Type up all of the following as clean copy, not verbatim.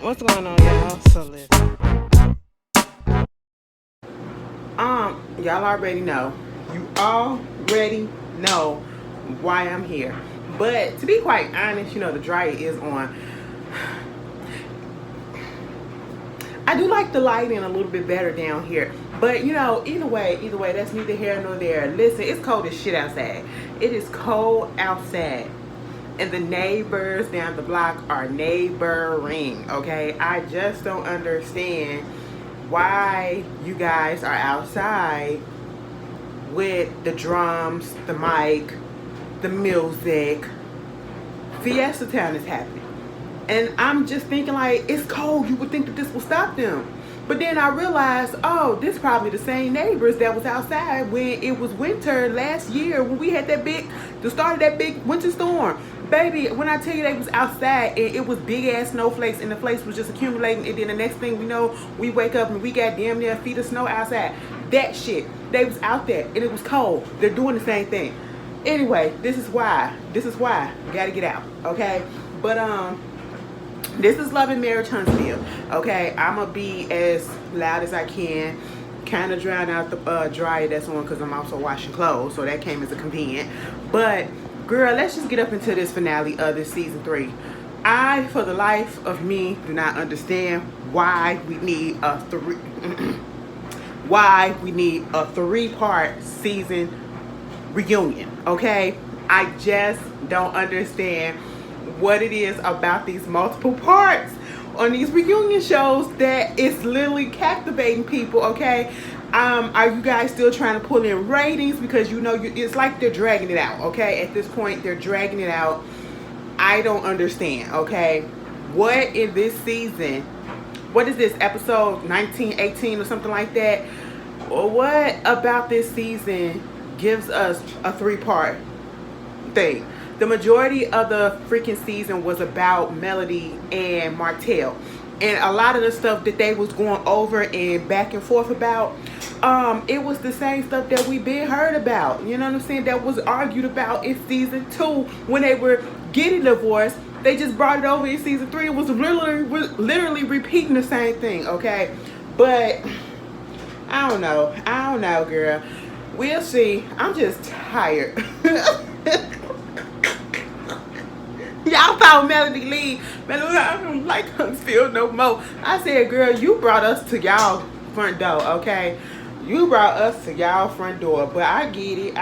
What's going on, y'all? So listen. Y'all already know. You already know why I'm here. But to be quite honest, the dryer is on. I do like the lighting a little bit better down here. But either way, that's neither here nor there. Listen, it's cold as shit outside. It is cold outside. And the neighbors down the block are neighboring, okay? I just don't understand why you guys are outside with the drums, the mic, the music. Fiesta Town is happening. And I'm just thinking, like, it's cold. You would think that this will stop them. But then I realized, oh, this is probably the same neighbors that was outside when it was winter last year, when we had the start of that big winter storm. Baby, when I tell you they was outside, it was big ass snowflakes, and the flakes was just accumulating. And then the next thing we know, we wake up and we got damn near feet of snow outside. That shit, they was out there and it was cold. They're doing the same thing. Anyway, this is why we gotta get out, okay? But this is Love and Marriage Huntsville, okay? I'm gonna be as loud as I can, kind of drown out the dryer that's on, because I'm also washing clothes, so that came as a convenient. But girl, let's just get up into this finale of this season 3. I, for the life of me, do not understand why we need a three-part season reunion, okay? I just don't understand what it is about these multiple parts on these reunion shows that is literally captivating people, okay? Are you guys still trying to pull in ratings? Because it's like they're dragging it out, okay? At this point, they're dragging it out. I don't understand, okay? What in this season, what is this, episode 19, 18 or something like that? What about this season gives us a 3-part thing? The majority of the freaking season was about Melody and Martell. And a lot of the stuff that they was going over and back and forth about, it was the same stuff that we been heard about. You know what I'm saying? That was argued about in season 2 when they were getting divorced. They just brought it over in season 3. It was literally repeating the same thing, okay? But I don't know, girl. We'll see. I'm just tired. Y'all saw Melody leave. Melody, I don't like Huntsville no more. I said, girl, you brought us to y'all front door, okay? You brought us to y'all front door. But I get it.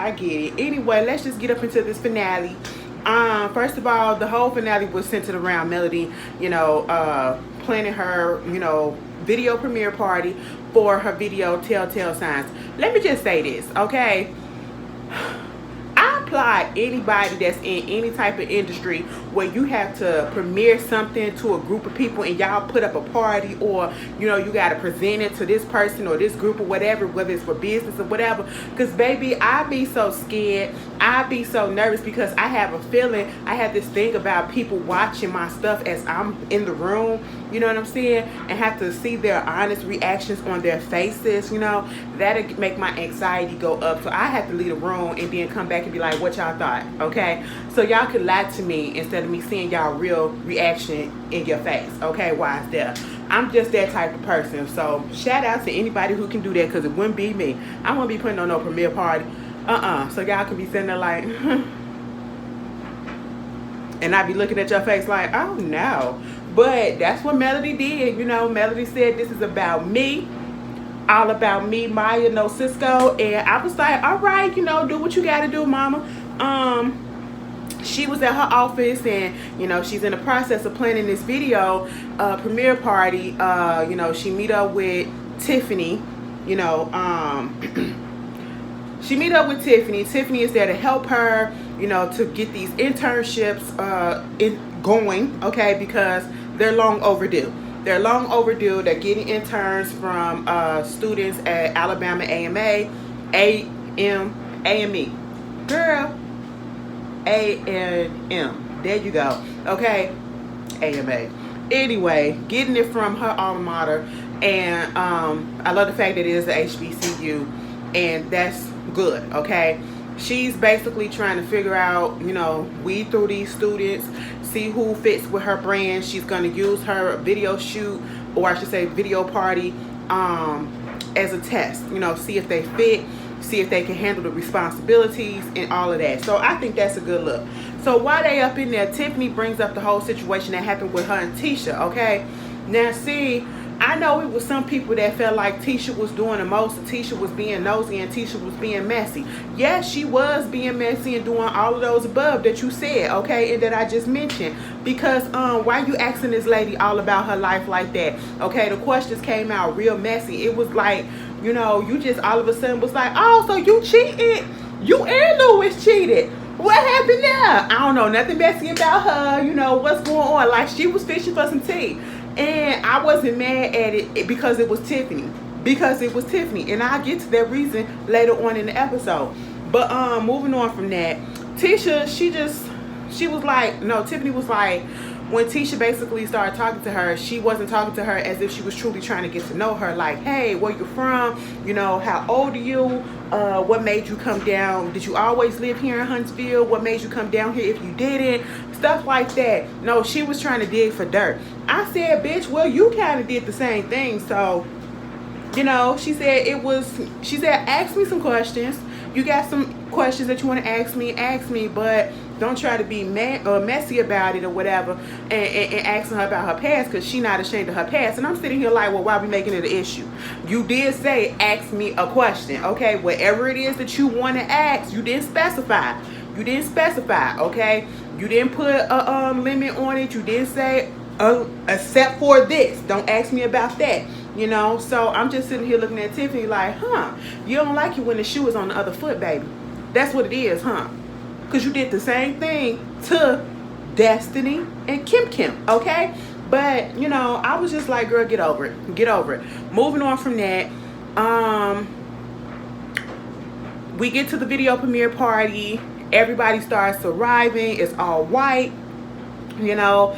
Anyway, let's just get up into this finale. First of all, the whole finale was centered around Melody, planning her, video premiere party for her video Telltale Signs. Let me just say this, okay? I applaud anybody that's in any type of industry where you have to premiere something to a group of people and y'all put up a party, or you got to present it to this person or this group or whatever, whether it's for business or whatever. Because baby, I be so scared, I be so nervous, because I have a feeling, I have this thing about people watching my stuff as I'm in the room, you know what I'm saying, and have to see their honest reactions on their faces. That'll make my anxiety go up. So I have to leave the room and then come back and be like, what y'all thought, okay? So y'all could lie to me instead of me seeing y'all real reaction in your face, okay? Why is that? I'm just that type of person. So shout out to anybody who can do that, because it wouldn't be me. I won't be putting on no premiere party. So y'all could be sitting there like, and I be looking at your face like, oh no. But that's what Melody did. Melody said, this is about me. All about me, Maya, no Cisco. And I was like, all right, do what you gotta do, mama. She was at her office, and she's in the process of planning this video premiere party. She meet up with Tiffany. She meet up with Tiffany. Tiffany is there to help her, to get these internships going, okay, because they're long overdue. They're getting interns from students at Alabama AME. Girl, A&M. There you go. Okay, AMA. Anyway, getting it from her alma mater. And I love the fact that it is the HBCU. And that's good, okay? She's basically trying to figure out, weed through these students, see who fits with her brand. She's going to use her video shoot, or I should say video party, as a test. You know, see if they fit, see if they can handle the responsibilities and all of that. So I think that's a good look. So while they up in there, Tiffany brings up the whole situation that happened with her and Tisha, okay? Now see, I know it was some people that felt like Tisha was doing the most. Tisha was being nosy and Tisha was being messy. Yes, she was being messy and doing all of those above that you said, okay, and that I just mentioned. Because why you asking this lady all about her life like that? Okay, the questions came out real messy. It was like, you know, you just all of a sudden was like, oh, so you cheated? You and Louis cheated. What happened there? I don't know nothing messy about her. You know, what's going on? Like, she was fishing for some tea. And I wasn't mad at it because it was Tiffany. Because it was Tiffany. And I'll get to that reason later on in the episode. But moving on from that, Tisha, she was like, no, Tiffany was like, when Tisha basically started talking to her, she wasn't talking to her as if she was truly trying to get to know her. Like, hey, where you from? You know, how old are you? What made you come down? Did you always live here in Huntsville? What made you come down here if you didn't? Stuff like that. No, she was trying to dig for dirt. I said, bitch, well, you kind of did the same thing. So, you know, she said, ask me some questions. You got some questions that you want to ask me, but don't try to be messy about it or whatever, and asking her about her past, because she not ashamed of her past. And I'm sitting here like, well, why are we making it an issue? You did say, ask me a question, okay? Whatever it is that you want to ask, you didn't specify. Okay? You didn't put a limit on it. You didn't say, except for this. Don't ask me about that. You know, so I'm just sitting here looking at Tiffany like, you don't like it when the shoe is on the other foot, baby. That's what it is, because you did the same thing to Destiny and Kim, okay? But, you know, I was just like, girl, get over it. Moving on from that, we get to the video premiere party. Everybody starts arriving. It's all white, you know.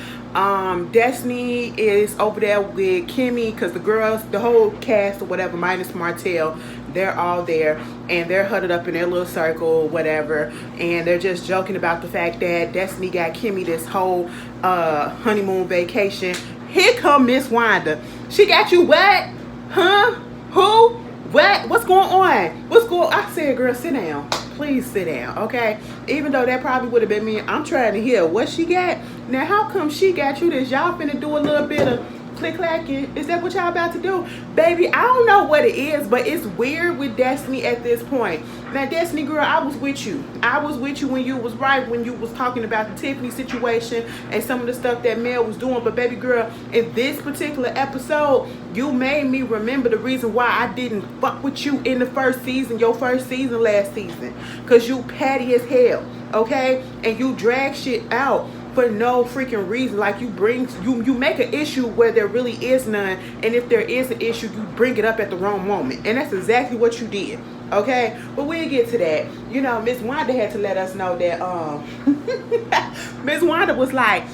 Destiny is over there with Kimmy, because the girls, the whole cast or whatever, minus Martell, they're all there, and they're huddled up in their little circle, whatever, and they're just joking about the fact that Destiny got Kimmy this whole honeymoon vacation. Here come Miss Wanda. She got you what? Huh? Who? What? What's going on? I said, girl, sit down. Please sit down, okay? Even though that probably would have been me, I'm trying to hear what she got. Now, how come she got you this? Y'all finna do a little bit of click-clacking. Is that what y'all about to do? Baby, I don't know what it is, but it's weird with Destiny at this point. Now, Destiny, girl, I was with you. When you was right, when you was talking about the Tiffany situation and some of the stuff that Mel was doing. But, baby girl, in this particular episode, you made me remember the reason why I didn't fuck with you in the first season, your first season last season. Because you petty as hell, okay? And you drag shit out for no freaking reason. Like, you make an issue where there really is none, and if there is an issue, you bring it up at the wrong moment, and that's exactly what you did, okay? But we'll get to that. You know, Miss Wanda had to let us know that Miss Wanda was like,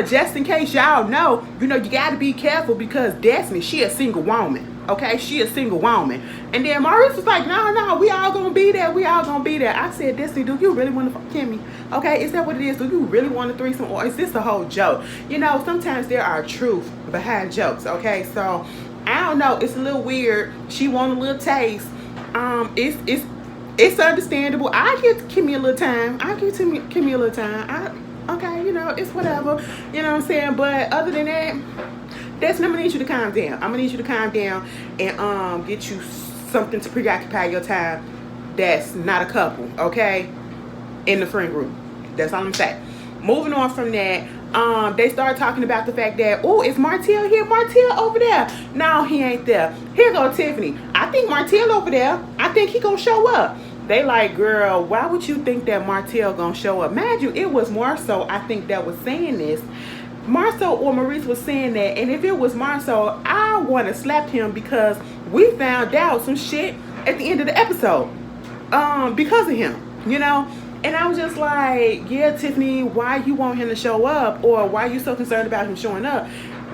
just in case y'all know, you know, you got to be careful, because Destiny, she a single woman. Okay, she a single woman. And then Maurice was like, no, we all gonna be there. I said, Destiny, do you really want to fuck Kimmy? Okay, is that what it is? Do you really want a threesome, or is this a whole joke? You know, sometimes there are truth behind jokes, okay? So, I don't know. It's a little weird. She want a little taste. It's understandable. I give Kimmy a little time. Okay, you know, it's whatever. You know what I'm saying? But other than that, Destiny, I'm gonna need you to calm down. And get you something to preoccupy your time that's not a couple, okay? In the friend group. That's all I'm saying. Moving on from that, they started talking about the fact that, oh, is Martell here? Martell over there. No, he ain't there. Here go Tiffany. I think Martell over there. I think he gonna show up. They like, girl, why would you think that Martell gonna show up? Mind you, it was Marceau, I think, that was saying this. Marceau or Maurice was saying that, and if it was Marceau, I want to slap him, because we found out some shit at the end of the episode because of him, you know. And I was just like, yeah, Tiffany, why you want him to show up, or why you so concerned about him showing up?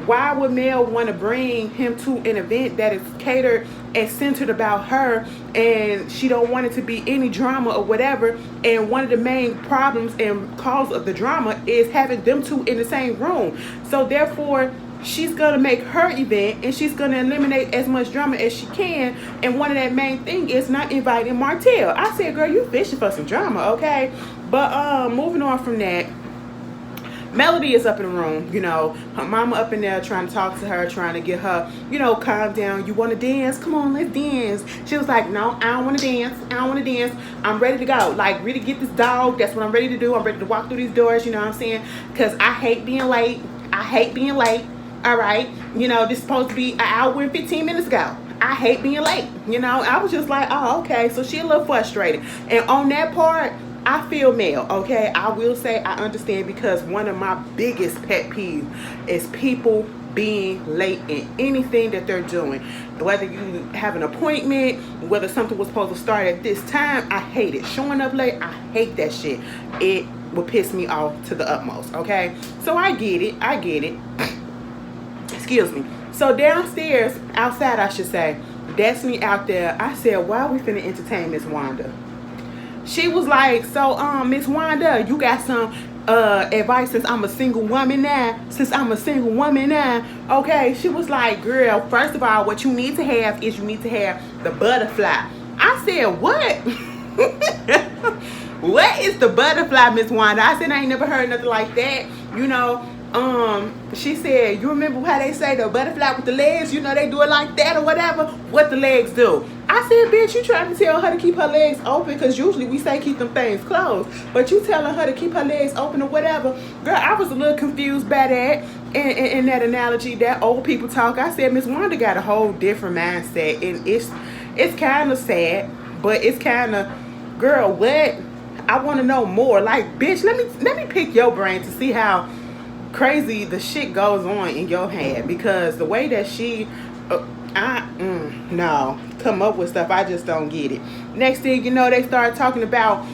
why would Mel want to bring him to an event that is catered and centered about her, and she don't want it to be any drama or whatever? And one of the main problems and cause of the drama is having them two in the same room. So therefore, she's gonna make her event and she's gonna eliminate as much drama as she can. And one of that main thing is not inviting Martell. I said, girl, you fishing for some drama, okay? But moving on from that, Melody is up in the room, you know, her mama up in there trying to talk to her, trying to get her, you know, calm down. You want to dance? Come on, let's dance. She was like, no, I don't want to dance. I don't want to dance. I'm ready to go. Like, really get this dog. That's what I'm ready to do. I'm ready to walk through these doors, you know what I'm saying? Because I hate being late. I hate being late. All right. You know, this is supposed to be an hour and 15 minutes ago. I hate being late. You know, I was just like, oh, okay. So she a little frustrated. And on that part, I feel Mel, okay? I will say I understand, because one of my biggest pet peeves is people being late in anything that they're doing. Whether you have an appointment, whether something was supposed to start at this time, I hate it. Showing up late, I hate that shit. It will piss me off to the utmost, okay? So I get it. I get it. Excuse me. So downstairs, outside I should say, Destiny out there, I said, why are we finna entertain Miss Wanda? She was like, so, Miss Wanda, you got some advice since I'm a single woman now? Okay, she was like, girl, first of all, what you need to have is you need to have the butterfly. I said, what? What is the butterfly, Miss Wanda? I said, I ain't never heard nothing like that, you know. She said, you remember how they say the butterfly with the legs, you know, they do it like that or whatever? What the legs do? I said, bitch, you trying to tell her to keep her legs open, because usually we say keep them things closed, but you telling her to keep her legs open or whatever. Girl, I was a little confused by that, and that analogy, that old people talk. I said, Miss Wanda got a whole different mindset, and it's kind of sad, but it's kind of, girl, what? I want to know more. Like, bitch, let me pick your brain to see how crazy the shit goes on in your head, because the way that she no, come up with stuff, I just don't get it. Next thing you know, they start talking about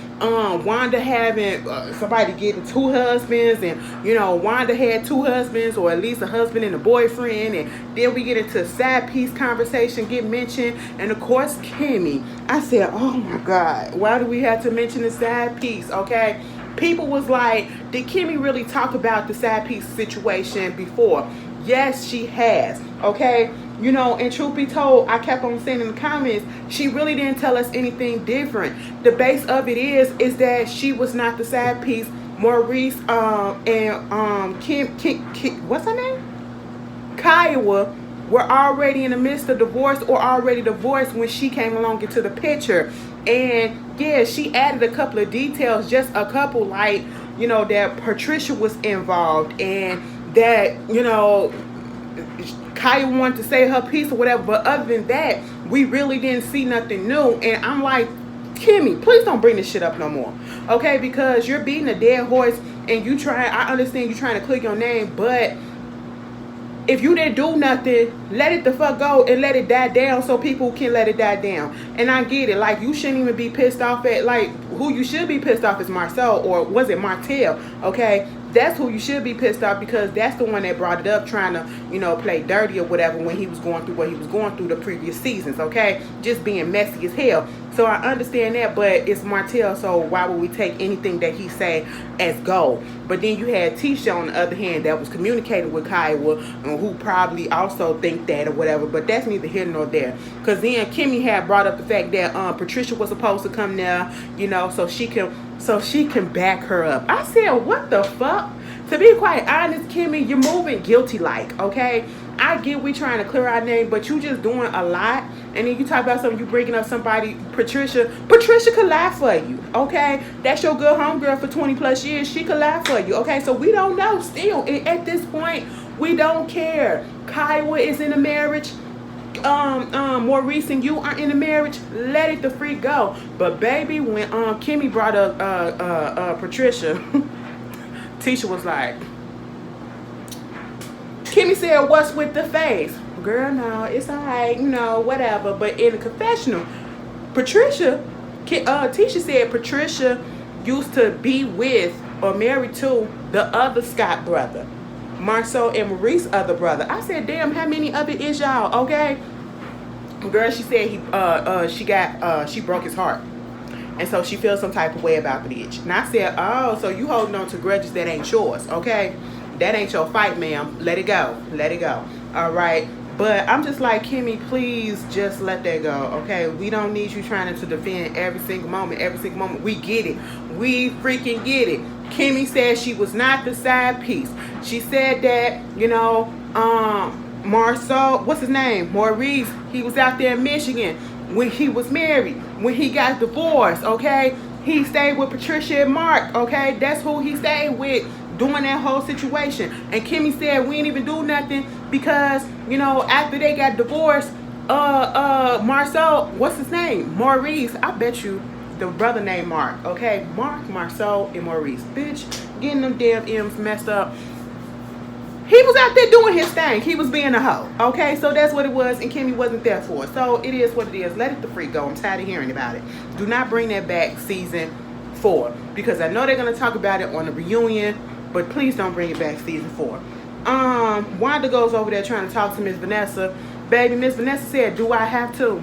Wanda having somebody getting two husbands, and you know, Wanda had two husbands, or at least a husband and a boyfriend, and then we get into side piece conversation get mentioned, and of course Kimmy. I said, oh my god, why do we have to mention the side piece? Okay, people was like, did Kimmy really talk about the side piece situation before? Yes, she has. Okay, you know, and truth be told, I kept on saying in the comments, she really didn't tell us anything different. The base of it is that she was not the side piece. Maurice and Kim, what's her name? Kiowa were already in the midst of divorce, or already divorced when she came along into the picture. And yeah, she added a couple of details, just a couple, like, you know, that Patricia was involved, and that, you know, Kaya wanted to say her piece or whatever. But other than that, we really didn't see nothing new. And I'm like, Kimmy, please don't bring this shit up no more, okay? Because you're beating a dead horse, and you trying, I understand you trying to clear your name, but if you didn't do nothing, let it the fuck go and let it die down, so people can let it die down. And I get it, like, you shouldn't even be pissed off at, like, who you should be pissed off is Marcel, or was it Martell, okay? That's who you should be pissed off, because that's the one that brought it up, trying to, you know, play dirty or whatever when he was going through what he was going through the previous seasons, okay? Just being messy as hell. So I understand that, but it's Martell, so why would we take anything that he say as gold? But then you had Tisha on the other hand that was communicating with Kiowa, who probably also think that or whatever, but that's neither here nor there. Because then Kimmy had brought up the fact that Patricia was supposed to come there, you know, so she can back her up. I said, what the fuck? To be quite honest, Kimmy, you're moving guilty like, okay? I get we trying to clear our name, but you just doing a lot. And then you talk about something, you bringing up somebody, Patricia could lie for you, okay? That's your good homegirl for 20 plus years. She could lie for you, okay? So we don't know still. At this point, we don't care. Kiowa is in a marriage. Maurice and you are in a marriage. Let it the freak go. But baby, when Kimmy brought up Patricia, Tisha was like, Kimmy said, what's with the face? Girl, no, it's alright, you know, whatever. But in the confessional, Tisha said Patricia used to be with or married to the other Scott brother. Marceau and Maurice's other brother. I said, damn, how many of it is y'all? Okay. Girl, she said she broke his heart. And so she feels some type of way about the bitch. And I said, oh, so you holding on to grudges that ain't yours, okay? That ain't your fight, ma'am. Let it go. Let it go. All right. But I'm just like, Kimmy, please just let that go, okay? We don't need you trying to defend every single moment, every single moment. We get it. We freaking get it. Kimmy said she was not the side piece. She said that, you know, Marceau, what's his name? Maurice, he was out there in Michigan when he was married, when he got divorced, okay? He stayed with Patricia and Mark, okay? That's who he stayed with during that whole situation. And Kimmy said we ain't even do nothing because, you know, after they got divorced, Marceau, what's his name? Maurice, I bet you the brother named Mark, okay? Mark, Marceau, and Maurice. Bitch, getting them damn M's messed up. He was out there doing his thing. He was being a hoe. Okay, so that's what it was, and Kimmy wasn't there for it. So it is what it is. Let it the freak go. I'm tired of hearing about it. Do not bring that back season 4 because I know they're gonna talk about it on the reunion, but please don't bring it back season 4. Wanda goes over there trying to talk to Miss Vanessa. Baby, Miss Vanessa said, "Do I have to?"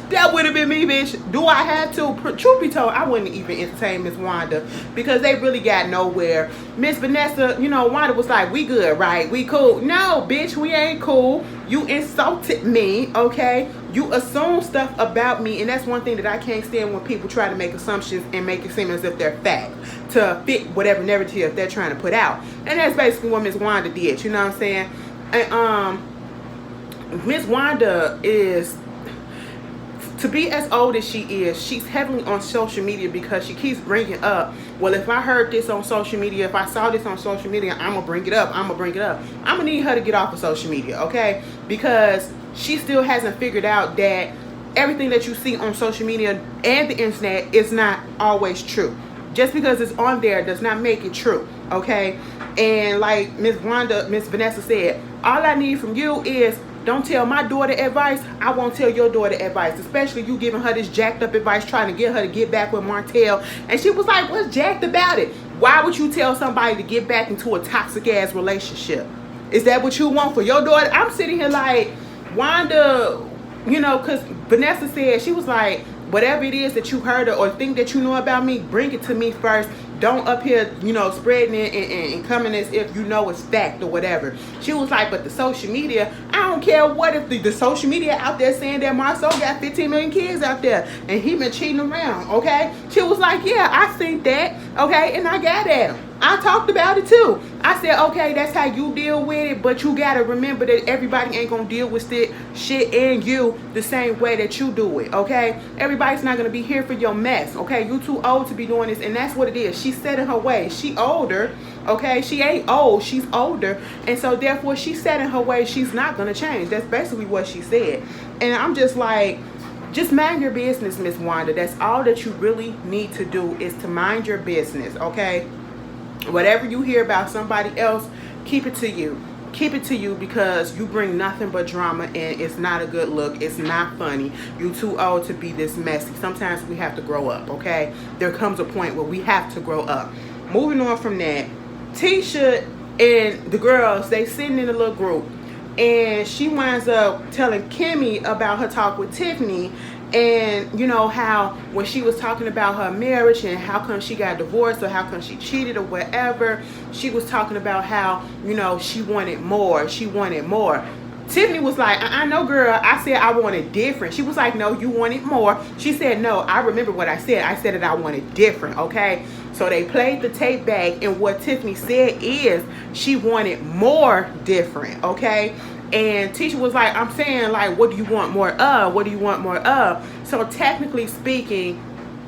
That would have been me, bitch. Do I have to? Truth be told, I wouldn't even entertain Miss Wanda because they really got nowhere. Miss Vanessa, you know, Wanda was like, we good, right? We cool. No, bitch, we ain't cool. You insulted me, okay? You assume stuff about me, and that's one thing that I can't stand when people try to make assumptions and make it seem as if they're fact to fit whatever narrative they're trying to put out. And that's basically what Miss Wanda did, you know what I'm saying? And Miss Wanda is, to be as old as she is, she's heavily on social media because she keeps bringing up, well, if I heard this on social media, if I saw this on social media, I'm going to bring it up. I'm going to bring it up. I'm going to need her to get off of social media, okay? Because she still hasn't figured out that everything that you see on social media and the internet is not always true. Just because it's on there does not make it true, okay? And like Miss Vanessa said, all I need from you is, don't tell my daughter advice. I won't tell your daughter advice. Especially you giving her this jacked up advice, trying to get her to get back with Martell. And she was like, what's jacked about it? Why would you tell somebody to get back into a toxic ass relationship? Is that what you want for your daughter? I'm sitting here like, Wanda, you know, because Vanessa said, she was like, whatever it is that you heard or think that you know about me, bring it to me first. Don't up here, you know, spreading it and coming as if you know it's fact or whatever. She was like, but the social media, I don't care what if the social media out there saying that Marceau got 15 million kids out there and he been cheating around, okay? She was like, yeah, I seen that, okay, and I got at him. I talked about it too. I said, okay, that's how you deal with it, but you gotta remember that everybody ain't gonna deal with shit and you the same way that you do it, okay? Everybody's not gonna be here for your mess, okay? You too old to be doing this, and that's what it is. She's set in her way. She older, okay? She ain't old, she's older, and so therefore she's set in her way. She's not gonna change. That's basically what she said. And I'm just like, just mind your business, Miss Wanda. That's all that you really need to do is to mind your business, okay? Whatever you hear about somebody else, keep it to you. Keep it to you because you bring nothing but drama and it's not a good look. It's not funny. You too old to be this messy. Sometimes we have to grow up, okay? There comes a point where we have to grow up. Moving on from that, Tisha and the girls, they sitting in a little group and she winds up telling Kimmy about her talk with Tiffany. And you know how when she was talking about her marriage and how come she got divorced or how come she cheated or whatever, she was talking about how, you know, she wanted more. She wanted more. Tiffany was like, I know, girl. I said I wanted different. She was like, no, you wanted more. She said, no, I remember what I said. I said that I wanted different, okay? So they played the tape back, and what Tiffany said is she wanted more different, okay? And Tisha was like, I'm saying, like, what do you want more of? What do you want more of? So technically speaking,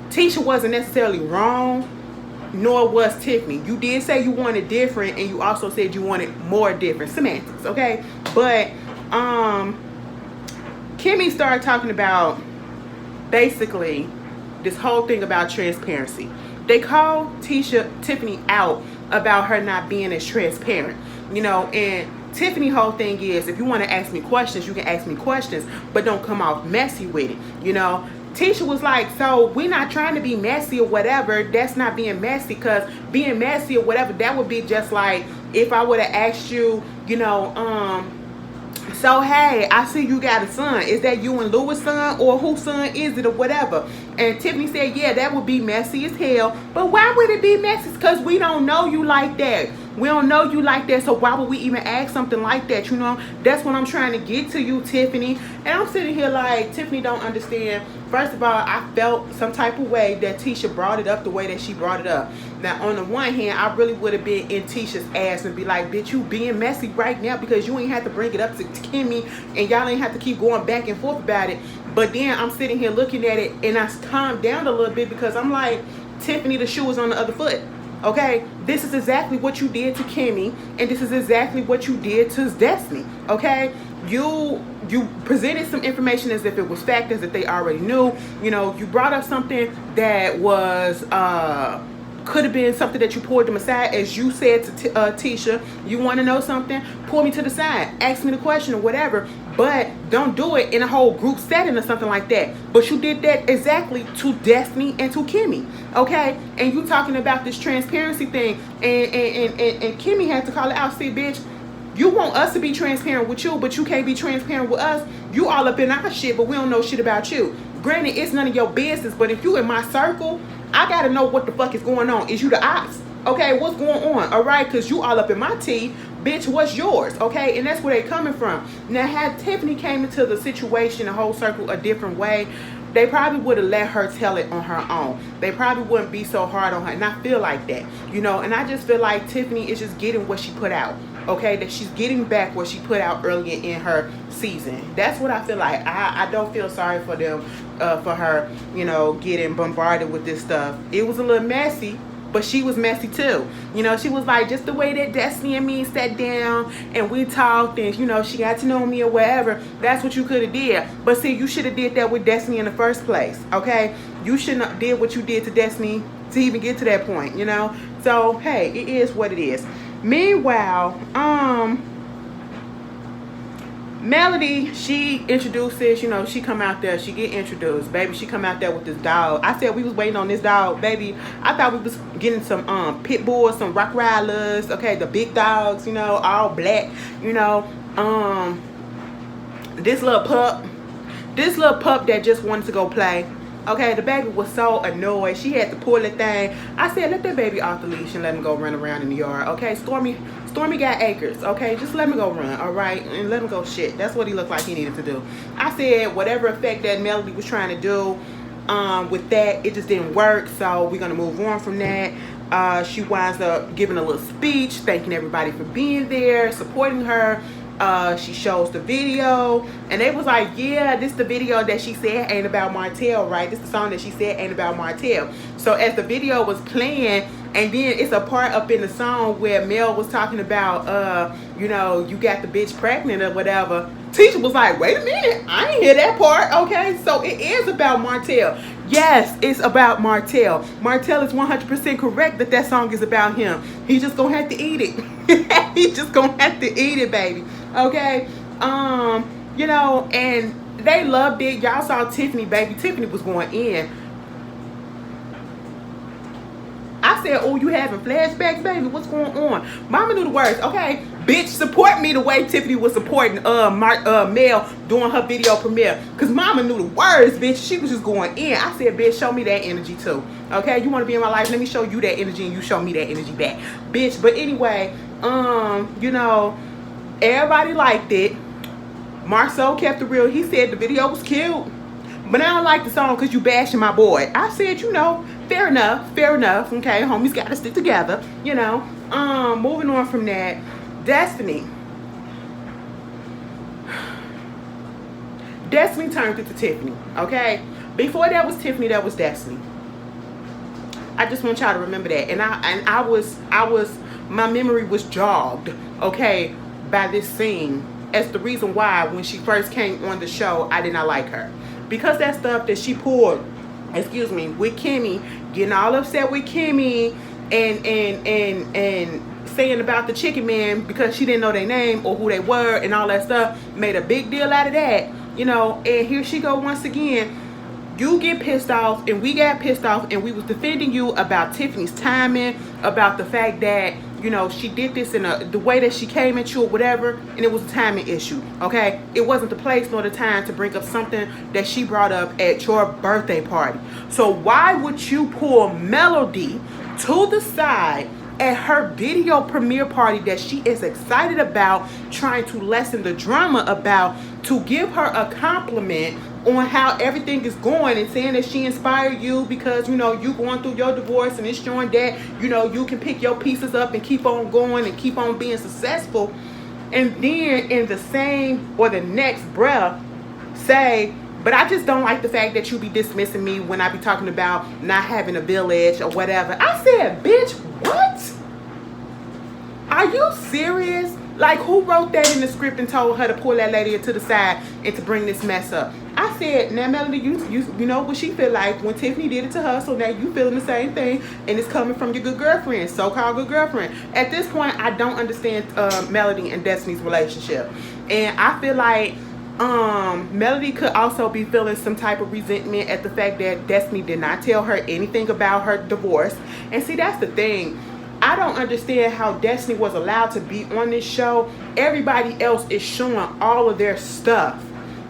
Tisha wasn't necessarily wrong, nor was Tiffany. You did say you wanted different, and you also said you wanted more different. Semantics, okay? But Kimmy started talking about basically this whole thing about transparency. They called Tiffany out about her not being as transparent, you know, and Tiffany's whole thing is, if you want to ask me questions, you can ask me questions, but don't come off messy with it, you know. Tisha was like, so we're not trying to be messy or whatever. That's not being messy, because being messy or whatever, that would be just like if I would have asked you, so hey, I see you got a son. Is that you and Louis' son, or whose son is it, or whatever? And Tiffany said, yeah, that would be messy as hell. But why would it be messy? Because we don't know you like that. We don't know you like that, so why would we even ask something like that? That's what I'm trying to get to you, Tiffany. And I'm sitting here like, Tiffany don't understand. First of all, I felt some type of way that Tisha brought it up the way that she brought it up. Now, on the one hand, I really would have been in Tisha's ass and be like, bitch, you being messy right now because you ain't have to bring it up to Kimmy, and y'all ain't have to keep going back and forth about it. But then I'm sitting here looking at it, and I calmed down a little bit, because I'm like, Tiffany, the shoe is on the other foot. Okay, this is exactly what you did to Kimmy, and this is exactly what you did to Destiny. Okay, you presented some information as if it was factors that they already knew. You brought up something that was could have been something that you pulled them aside, as you said to Tisha. You want to know something? Pull me to the side, ask me the question or whatever. But don't do it in a whole group setting or something like that. But you did that exactly to Destiny and to Kimmy, okay? And you talking about this transparency thing, and Kimmy had to call it out. See, bitch, you want us to be transparent with you, but you can't be transparent with us. You all up in our shit, but we don't know shit about you. Granted, it's none of your business, but if you in my circle, I gotta know what the fuck is going on. Is you the ops? Okay, what's going on? All right, because you all up in my tea. Bitch, what's yours? Okay, and that's where they coming from. Now, had Tiffany came into the situation, the whole circle, a different way, they probably would have let her tell it on her own. They probably wouldn't be so hard on her. And I feel like that, and I just feel like Tiffany is just getting what she put out. Okay, that she's getting back what she put out earlier in her season. That's what I feel like. I don't feel sorry for them, for her, getting bombarded with this stuff. It was a little messy, but she was messy too. She was like, just the way that Destiny and me sat down and we talked, and she got to know me or whatever. That's what you could have did. But see, you should have did that with Destiny in the first place. Okay, you shouldn't have did what you did to Destiny to even get to that point. So hey, it is what it is. Meanwhile, Melody, she introduces, she come out there, she get introduced. Baby, she come out there with this dog. I said we was waiting on this dog, baby. I thought we was getting some pit bulls, some Rottweilers, okay, the big dogs, all black, this little pup that just wanted to go play. Okay, the baby was so annoyed. She had to pull the thing. I said, let that baby off the leash and let him go run around in the yard. Okay, Stormy got acres. Okay, just let him go run, all right? And let him go shit. That's what he looked like he needed to do. I said, whatever effect that Melody was trying to do with that, it just didn't work. So we're going to move on from that. She winds up giving a little speech, thanking everybody for being there, supporting her. She shows the video, and they was like, yeah, this the video that she said ain't about Martell, right? This the song that she said ain't about Martell. So as the video was playing, and then it's a part up in the song where Mel was talking about, you got the bitch pregnant or whatever. Tisha was like, wait a minute, I ain't hear that part. Okay, so it is about Martell. Yes, it's about Martell. Martell is 100% correct that song is about him. He just gonna have to eat it. He just gonna have to eat it, baby. Okay, and they loved it. Y'all saw Tiffany, baby. Tiffany was going in. I said, oh, you having flashbacks, baby? What's going on? Mama knew the words. Okay, bitch, support me the way Tiffany was supporting Mel doing her video premiere. Because Mama knew the words, bitch. She was just going in. I said, bitch, show me that energy too. Okay, you want to be in my life? Let me show you that energy, and you show me that energy back, bitch. But anyway, everybody liked it. Marceau kept it real. He said the video was cute, but I don't like the song because you bashing my boy. I said, fair enough. Okay, homies got to stick together. Moving on from that, Destiny turned it to Tiffany. Okay, before that was Tiffany, that was Destiny. I just want y'all to remember that. And I was my memory was jogged, okay, by this scene as the reason why when she first came on the show I did not like her, because that stuff that she pulled, with Kimmy, getting all upset with Kimmy and saying about the chicken man because she didn't know their name or who they were and all that stuff, made a big deal out of that, and here she go once again you get pissed off and we got pissed off and we was defending you about Tiffany's timing, about the fact that, you know, she did this in the way that she came at you or whatever, and it was a timing issue, okay? It wasn't the place nor the time to bring up something that she brought up at your birthday party. So why would you pull Melody to the side at her video premiere party that she is excited about, trying to lessen the drama about, to give her a compliment on how everything is going, and saying that she inspired you because, you know, you going through your divorce and it's showing that, you know, you can pick your pieces up and keep on going and keep on being successful, and then in the same or the next breath say, but I just don't like the fact that you be dismissing me when I be talking about not having a village or whatever. I said, bitch, what? Are you serious? Like, who wrote that in the script and told her to pull that lady to the side and to bring this mess up? I said, now Melody, you know what she feel like when Tiffany did it to her, so now you feeling the same thing, and it's coming from your good girlfriend, so-called good girlfriend. At this point, I don't understand Melody and Destiny's relationship, and I feel like Melody could also be feeling some type of resentment at the fact that Destiny did not tell her anything about her divorce. And see, that's the thing. I don't understand how Destiny was allowed to be on this show. Everybody else is showing all of their stuff.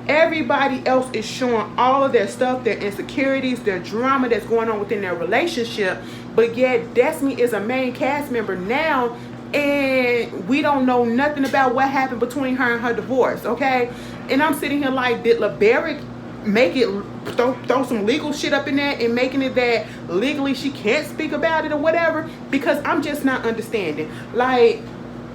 Everybody else is showing all of their stuff, their insecurities, their drama that's going on within their relationship. But yet Destiny is a main cast member now, and we don't know nothing about what happened between her and her divorce, okay? And I'm sitting here like, did LeBaric make it, throw some legal shit up in there and making it that legally she can't speak about it or whatever? Because I'm just not understanding. Like,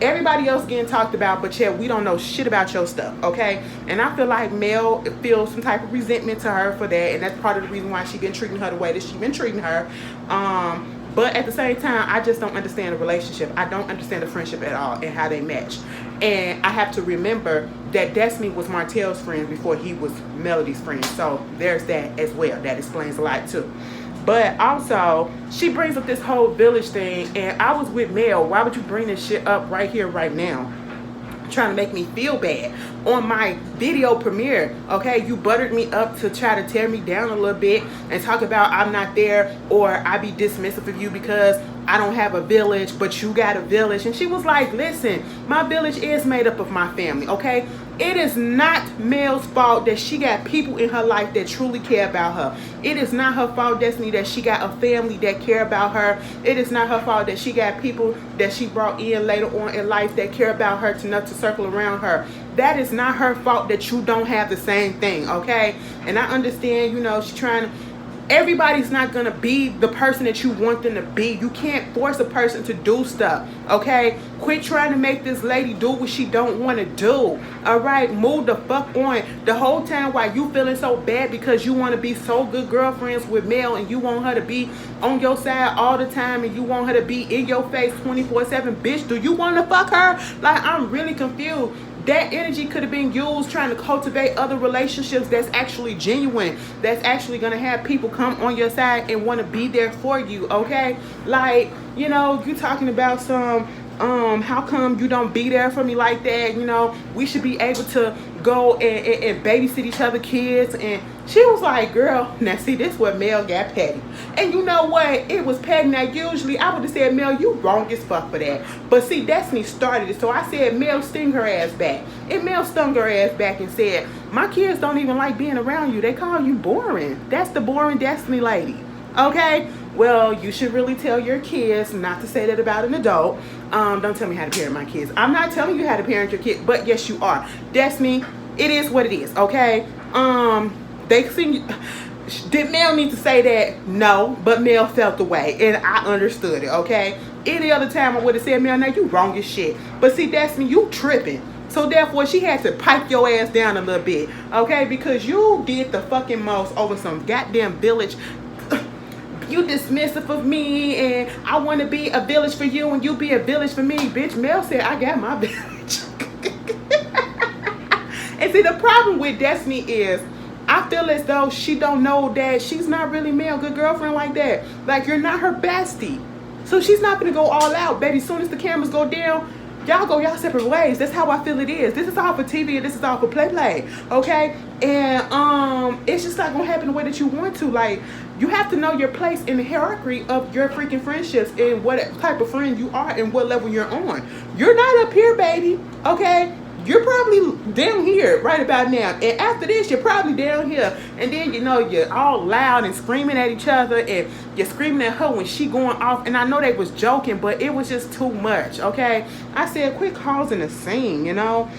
everybody else getting talked about, but yeah, we don't know shit about your stuff, okay? And I feel like Mel feels some type of resentment to her for that, and that's part of the reason why she been treating her the way that she been treating her. But at the same time, I just don't understand the relationship. I don't understand the friendship at all and how they match. And I have to remember that Destiny was Martell's friend before he was Melody's friend. So there's that as well. That explains a lot too. But also, she brings up this whole village thing, and I was with Mel. Why would you bring this shit up right here, right now? Trying to make me feel bad on my video premiere, okay? You buttered me up to try to tear me down a little bit and talk about I'm not there, or I be dismissive of you because I don't have a village, but you got a village. And she was like, listen, my village is made up of my family, okay? It is not Mel's fault that she got people in her life that truly care about her. It is not her fault, Destiny, that she got a family that care about her. It is not her fault that she got people that she brought in later on in life that care about her enough to circle around her. That is not her fault that you don't have the same thing, okay? And I understand, you know, she's trying to... Everybody's not going to be the person that you want them to be. You can't force a person to do stuff, okay? Quit trying to make this lady do what she don't want to do, all right? Move the fuck on. The whole time while you feeling so bad because you want to be so good girlfriends with Mel and you want her to be on your side all the time and you want her to be in your face 24/7, bitch, do you want to fuck her? Like, I'm really confused. That energy could have been used trying to cultivate other relationships that's actually genuine, that's actually going to have people come on your side and want to be there for you, okay? Like, you know, you talking about some, how come you don't be there for me like that? You know, we should be able to go and babysit each other kids. And she was like, girl, now see, this what Mel got petty. And you know what? It was petty. Now, usually I would have said, Mel, you wrong as fuck for that. But see, Destiny started it. So I said, Mel, sting her ass back. And Mel stung her ass back and said, my kids don't even like being around you. They call you boring. That's the boring Destiny lady. Okay? Well, you should really tell your kids not to say that about an adult. Don't tell me how to parent my kids. I'm not telling you how to parent your kid, but yes, you are. Destiny, it is what it is, okay? They sing. Did Mel need to say that? No, but Mel felt the way, and I understood it, okay? Any other time I would have said, Mel, now you wrong as shit. But see, Destiny, you tripping. So therefore, she had to pipe your ass down a little bit, okay? Because you did the fucking most over some goddamn village. You dismissive of me, and I want to be a village for you, and you be a village for me. Bitch, Mel said, I got my village. And see, the problem with Destiny is, I feel as though she don't know that she's not really Mel good girlfriend like that. Like, you're not her bestie. So she's not going to go all out, baby. As soon as the cameras go down, y'all go y'all separate ways. That's how I feel it is. This is all for TV and this is all for play, okay? And it's just not gonna happen the way that you want to. Like, you have to know your place in the hierarchy of your freaking friendships and what type of friend you are and what level you're on. You're not up here, baby, okay? You're probably down here right about now. And after this, you're probably down here. And then, you know, you're all loud and screaming at each other. And you're screaming at her when she going off. And I know they was joking, but it was just too much, okay? I said, quit causing a scene, you know?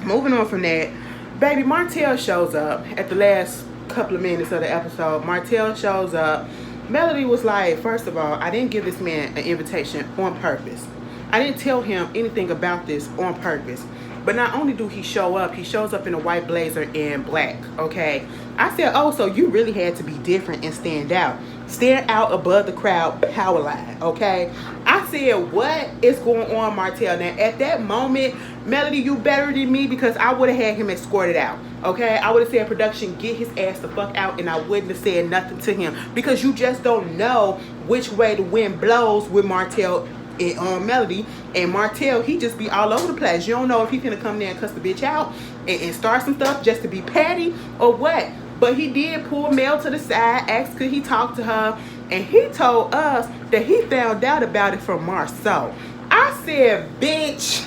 Moving on from that. Baby, Martell shows up at the last couple of minutes of the episode. Martell shows up. Melody was like, first of all, I didn't give this man an invitation on purpose. I didn't tell him anything about this on purpose. But not only do he show up, he shows up in a white blazer and black, okay? I said, oh, so you really had to be different and stand out. Stand out above the crowd power line, okay? I said, what is going on, Martell? Now, at that moment, Melody, you better than me because I would have had him escorted out, okay? I would have said, production, get his ass the fuck out, and I wouldn't have said nothing to him because you just don't know which way the wind blows with Martell on Melody. And Martell, he just be all over the place. You don't know if he's gonna come there and cuss the bitch out and start some stuff just to be petty or what. But he did pull Mel to the side, asked could he talk to her, and he told us that he found out about it from Marceau. I said, bitch,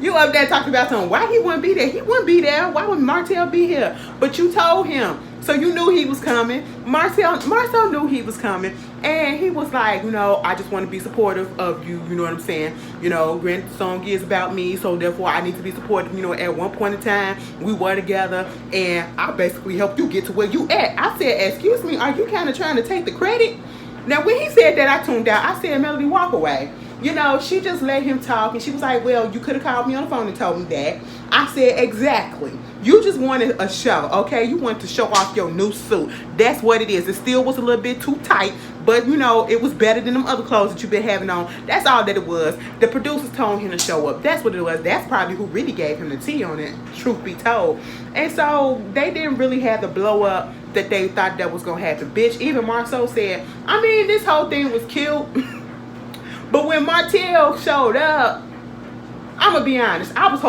you up there talking about something. Why he wouldn't be there? He wouldn't be there. Why would Martell be here? But you told him. So you knew he was coming. Marcel knew he was coming. And he was like, you know, I just want to be supportive of you. You know what I'm saying? You know, Grant's song is about me. So therefore, I need to be supportive. You know, at one point in time, we were together. And I basically helped you get to where you at. I said, excuse me, are you kind of trying to take the credit? Now, when he said that, I tuned out. I said, Melody, walk away. You know, she just let him talk. And she was like, well, you could have called me on the phone and told me that. I said, exactly. You just wanted a show, okay? You wanted to show off your new suit. That's what it is. It still was a little bit too tight, but, you know, it was better than them other clothes that you've been having on. That's all that it was. The producers told him to show up. That's what it was. That's probably who really gave him the tea on it, truth be told. And so they didn't really have the blow up that they thought that was going to happen. Bitch, even Marceau said, I mean, this whole thing was cute. But when Martell showed up, I'm gonna be honest, I was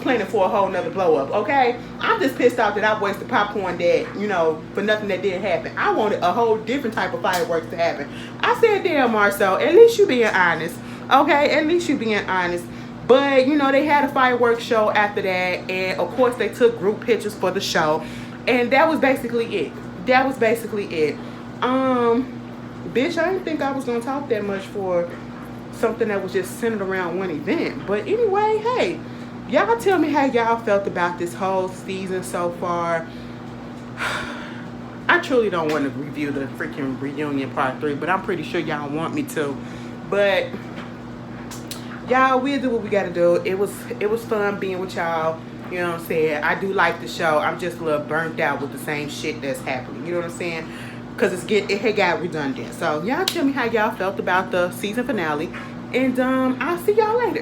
planning for a whole nother blow up, okay? I'm just pissed off that I wasted popcorn that, you know, for nothing that didn't happen. I wanted a whole different type of fireworks to happen. I said, damn, Marceau, at least you being honest, okay? At least you being honest. But, you know, they had a fireworks show after that, and of course they took group pictures for the show. And that was basically it. That was basically it. Bitch, I didn't think I was gonna talk that much for something that was just centered around one event. But anyway, hey, y'all tell me how y'all felt about this whole season so far. I truly don't want to review the freaking reunion part 3, but I'm pretty sure y'all want me to. But y'all, we'll do what we gotta do. It was fun being with y'all. You know what I'm saying? I do like the show. I'm just a little burnt out with the same shit that's happening. You know what I'm saying? Because it had got redundant. So y'all tell me how y'all felt about the season finale. And I'll see y'all later.